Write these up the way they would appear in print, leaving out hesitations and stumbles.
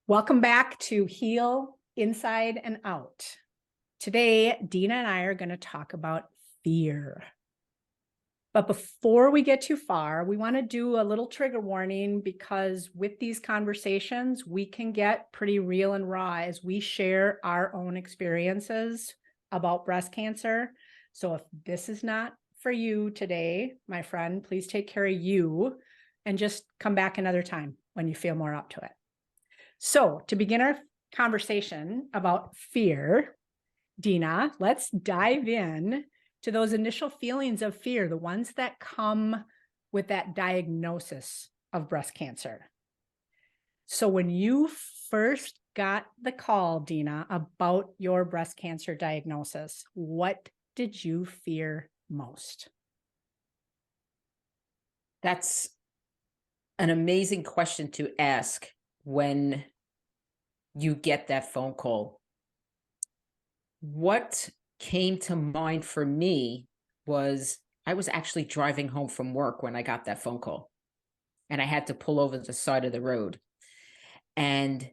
Welcome back to Heal Inside and Out. Today, Dina and I are going to talk about fear. But before we get too far, we want to do a little trigger warning because with these conversations, we can get pretty real and raw as we share our own experiences about breast cancer. So if this is not for you today, my friend, please take care of you and just come back another time when you feel more up to it. So to begin our conversation about fear, Dina, let's dive in to those initial feelings of fear, the ones that come with that diagnosis of breast cancer. So when you first got the call, Dina, about your breast cancer diagnosis, what did you fear most? That's an amazing question to ask when you get that phone call. What came to mind for me was I was actually driving home from work when I got that phone call, and I had to pull over the side of the road. And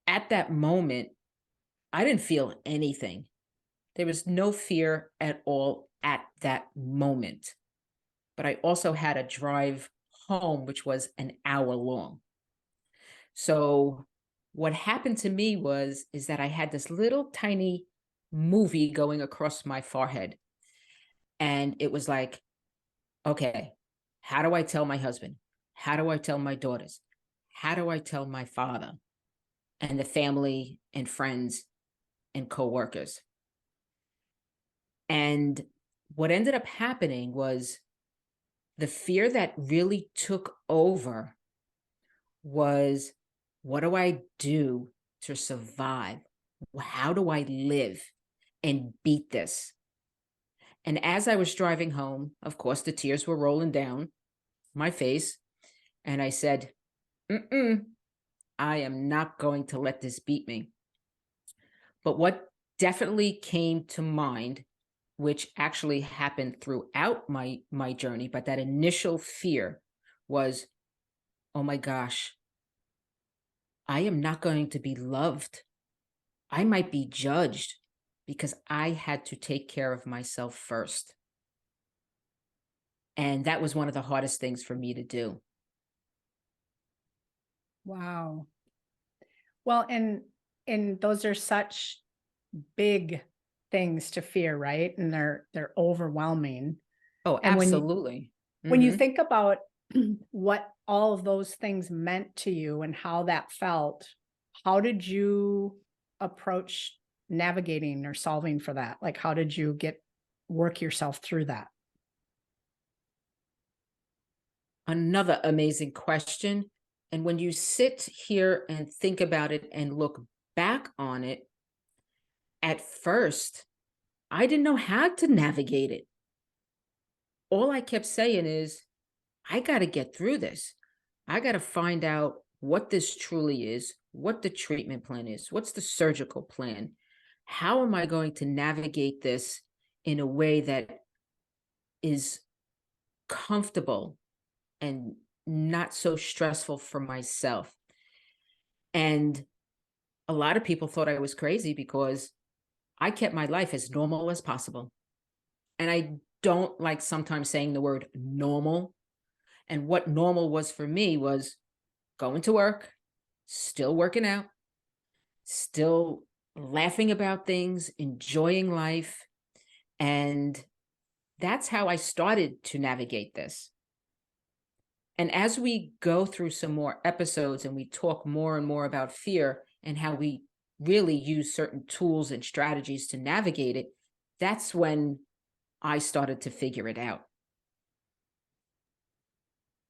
at that moment, I didn't feel anything. There was no fear at all at that moment. But I also had a drive home, which was an hour long. So what happened to me is that I had this little tiny movie going across my forehead. And it was like, okay, how do I tell my husband? How do I tell my daughters? How do I tell my father and the family and friends and coworkers? And what ended up happening was the fear that really took over was, what do I do to survive? How do I live and beat this? And as I was driving home, of course, the tears were rolling down my face. And I said, I am not going to let this beat me. But what definitely came to mind, which actually happened throughout my journey, but that initial fear was, oh my gosh, I am not going to be loved. I might be judged because I had to take care of myself first. And that was one of the hardest things for me to do. Wow. Well, and those are such big things to fear, right? And they're overwhelming. Oh, And absolutely. when you think about what all of those things meant to you and how that felt, how did you approach navigating or solving for that? Like, how did you work yourself through that? Another amazing question. And when you sit here and think about it and look back on it, at first, I didn't know how to navigate it. All I kept saying is, I got to get through this. I got to find out what this truly is, what the treatment plan is, what's the surgical plan. How am I going to navigate this in a way that is comfortable and not so stressful for myself? And a lot of people thought I was crazy because I kept my life as normal as possible. And I don't like sometimes saying the word normal. And what normal was for me was going to work, still working out, still laughing about things, enjoying life. And that's how I started to navigate this. And as we go through some more episodes and we talk more and more about fear and how we really use certain tools and strategies to navigate it, that's when I started to figure it out.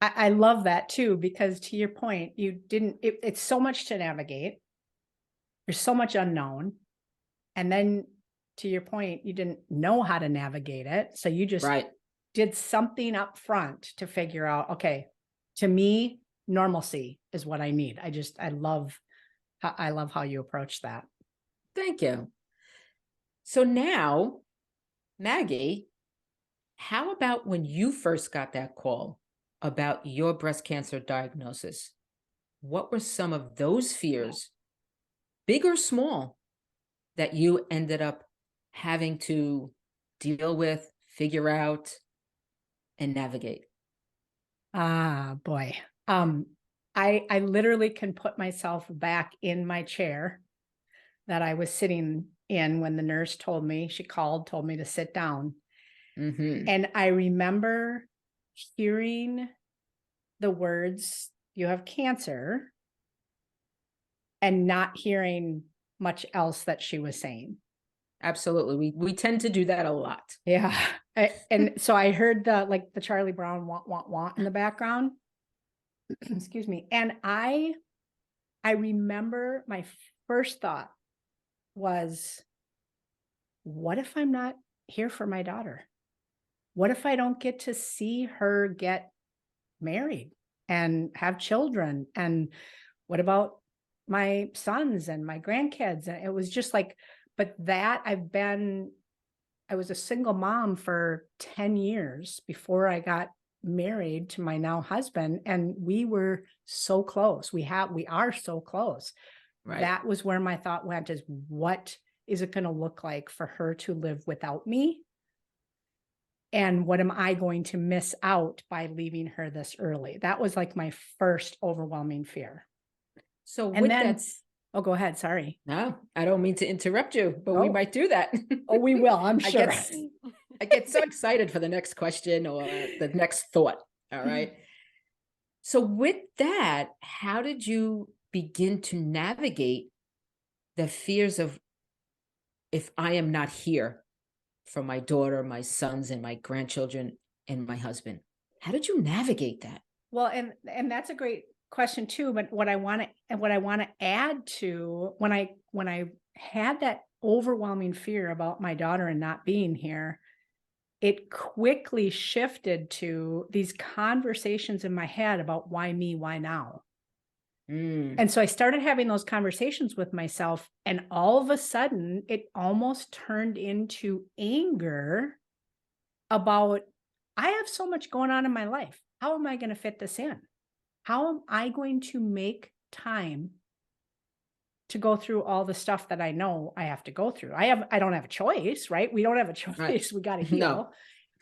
I love that too, because to your point, it's so much to navigate. There's so much unknown. And then to your point, you didn't know how to navigate it. So you just did something up front to figure out, okay, to me, normalcy is what I need. I love how you approach that. Thank you. So now, Maggie, how about when you first got that call about your breast cancer diagnosis? What were some of those fears big or small, that you ended up having to deal with, figure out, and navigate? Ah, boy. I literally can put myself back in my chair that I was sitting in when the nurse told me, she called, told me to sit down. Mm-hmm. And I remember hearing the words, "You have cancer," and not hearing much else that she was saying. Absolutely. We tend to do that a lot. Yeah. And so I heard the Charlie Brown want in the background. Excuse me. And I remember my first thought was, what if I'm not here for my daughter? What if I don't get to see her get married and have children? And what about my sons and my grandkids? And it was just like, but that I was a single mom for 10 years before I got married to my now husband. And we were so close. We are so close. Right. That was where my thought went, is what is it going to look like for her to live without me? And what am I going to miss out by leaving her this early? That was like my first overwhelming fear. So And with then, that, oh, go ahead. Sorry. no, I don't mean to interrupt you, but we Oh. might do that. Oh, we will, I'm I sure. I get so excited for the next question or the next thought. All right. So with that, how did you begin to navigate the fears of, if I am not here for my daughter, my sons, and my grandchildren, and my husband? How did you navigate that? Well, and that's a great question too. But what I want to add to, when I had that overwhelming fear about my daughter and not being here, it quickly shifted to these conversations in my head about why me, why now. And so I started having those conversations with myself, and all of a sudden it almost turned into anger about, I have so much going on in my life. How am I going to fit this in? How am I going to make time to go through all the stuff that I know I have to go through? I don't have a choice, right? We don't have a choice. Right. We got to heal. No.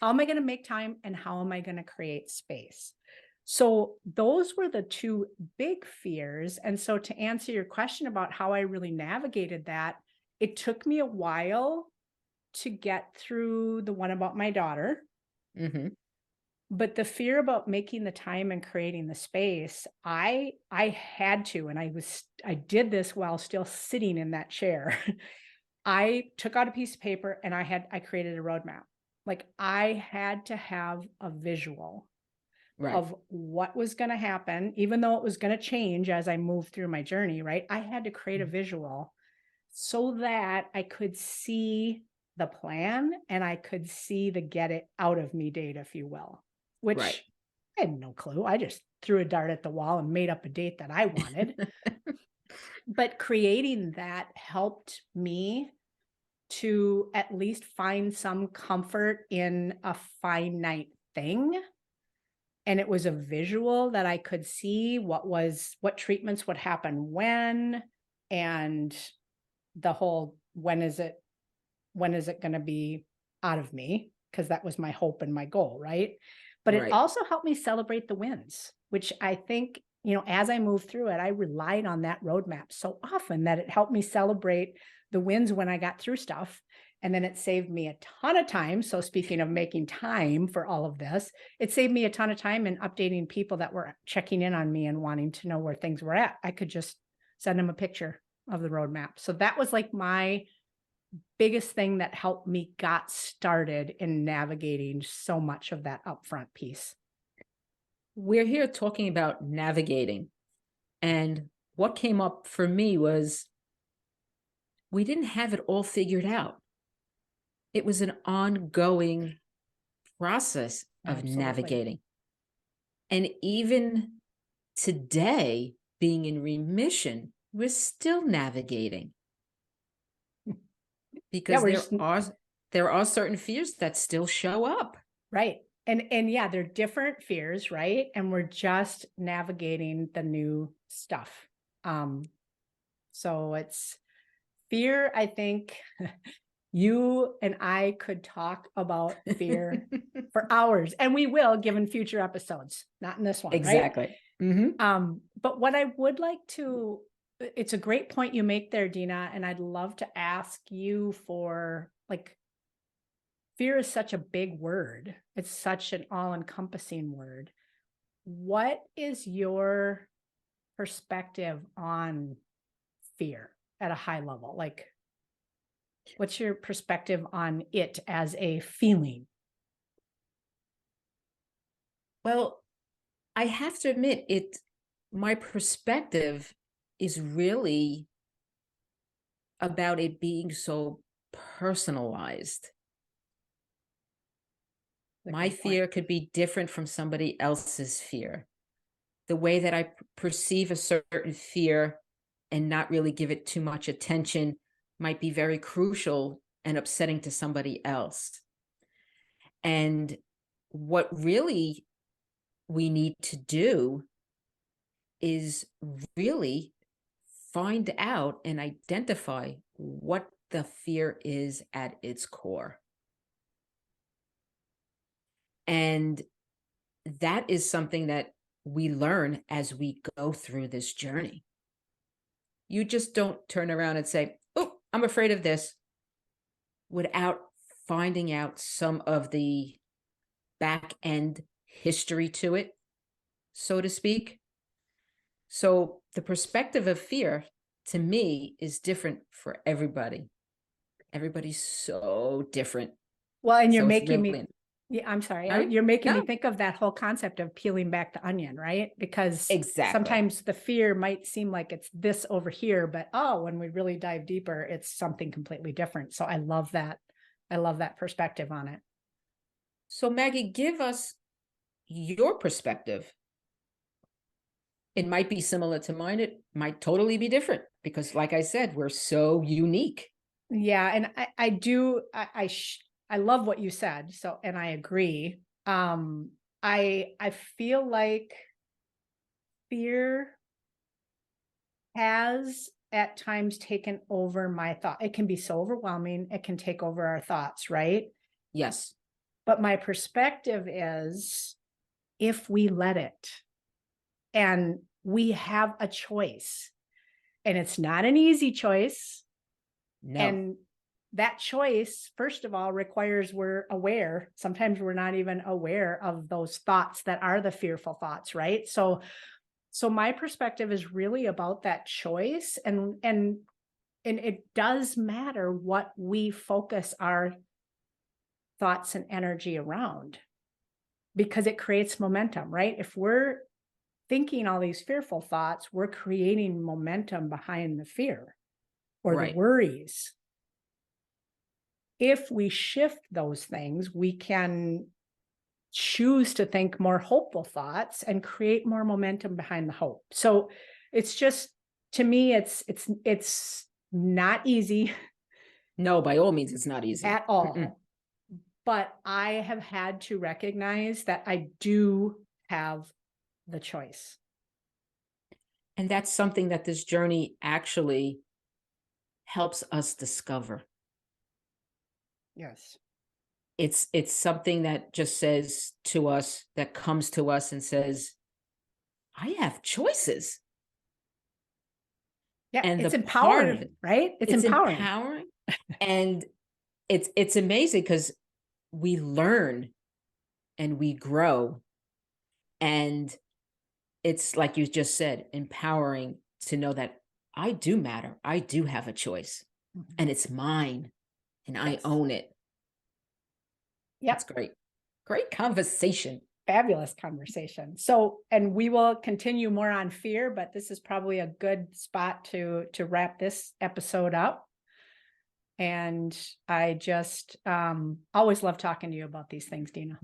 How am I going to make time, and how am I going to create space? So those were the two big fears. And so to answer your question about how I really navigated that, it took me a while to get through the one about my daughter. Mm-hmm. But the fear about making the time and creating the space, I had to, and I did this while still sitting in that chair. I took out a piece of paper and I created a roadmap. Like, I had to have a visual Right. of what was going to happen, even though it was going to change as I moved through my journey, right? I had to create a visual so that I could see the plan and I could see the get it out of me date, if you will, which Right. I had no clue. I just threw a dart at the wall and made up a date that I wanted. But creating that helped me to at least find some comfort in a finite thing. And it was a visual that I could see what treatments would happen when, and the whole, when is it going to be out of me? Because that was my hope and my goal, right? But it Right. also helped me celebrate the wins, which I think, as I moved through it, I relied on that roadmap so often that it helped me celebrate the wins when I got through stuff. And then it saved me a ton of time. So speaking of making time for all of this, it saved me a ton of time in updating people that were checking in on me and wanting to know where things were at. I could just send them a picture of the roadmap. So that was like my biggest thing that helped me got started in navigating so much of that upfront piece. We're here talking about navigating. And what came up for me was, we didn't have it all figured out. It was an ongoing process of Absolutely. navigating. And even today, being in remission, we're still navigating. Because there are certain fears that still show up. Right. And yeah, they're different fears, right? And we're just navigating the new stuff. So it's fear. I think you and I could talk about fear for hours, and we will, given future episodes, not in this one, right? Exactly. But what I would like to, it's a great point you make there, Dina, and I'd love to ask you for, like, fear is such a big word. It's such an all-encompassing word. What is your perspective on fear at a high level? Like, what's your perspective on it as a feeling? Well, I have to admit my perspective is really about it being so personalized. My fear could be different from somebody else's fear. The way that I perceive a certain fear and not really give it too much attention might be very crucial and upsetting to somebody else. And what really we need to do is really find out and identify what the fear is at its core. And that is something that we learn as we go through this journey. You just don't turn around and say, oh, I'm afraid of this, without finding out some of the back end history to it, so to speak. So the perspective of fear, to me, is different for everybody. Everybody's so different. Well, and you're So it's making me, really, yeah, I'm sorry. huh? You're making me No, think of that whole concept of peeling back the onion, right? Because exactly. sometimes the fear might seem like it's this over here, but oh, when we really dive deeper, it's something completely different. So I love that. I love that perspective on it. So Maggie, give us your perspective. It might be similar to mine. It might totally be different because, like I said, we're so unique. Yeah, and I do, I love what you said. So, and I agree. I feel like fear has at times taken over my thought. It can be so overwhelming. It can take over our thoughts, right? Yes. But my perspective is, if we let it, and we have a choice, and it's not an easy choice. No. And that choice, first of all, requires we're aware. Sometimes we're not even aware of those thoughts that are the fearful thoughts, right? So my perspective is really about that choice, and it does matter what we focus our thoughts and energy around, because it creates momentum, right? If we're thinking all these fearful thoughts, we're creating momentum behind the fear or the worries. If we shift those things, we can choose to think more hopeful thoughts and create more momentum behind the hope. So it's just, to me, it's not easy. No, by all means, it's not easy At all. But I have had to recognize that I do have the choice. And that's something that this journey actually helps us discover. Yes. It's something that just says to us, that comes to us and says, I have choices. Yeah, And it's the part of empowering, right? It's it's empowering. And it's amazing because we learn and we grow. And it's like you just said, empowering to know that I do matter. I do have a choice, and it's mine, and I own it. Yep. That's great. Great conversation. Fabulous conversation. So, and we will continue more on fear, but this is probably a good spot to wrap this episode up. And I just always love talking to you about these things, Dina.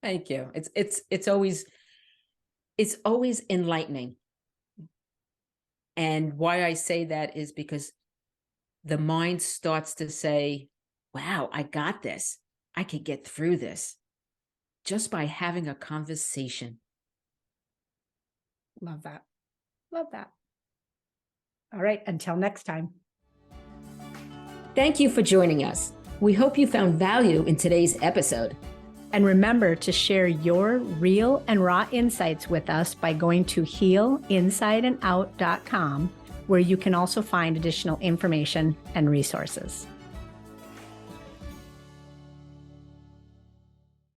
Thank you. It's always enlightening. And why I say that is because the mind starts to say, wow, I got this. I could get through this just by having a conversation. Love that. Love that. All right, until next time. Thank you for joining us. We hope you found value in today's episode. And remember to share your real and raw insights with us by going to healinsideandout.com, where you can also find additional information and resources.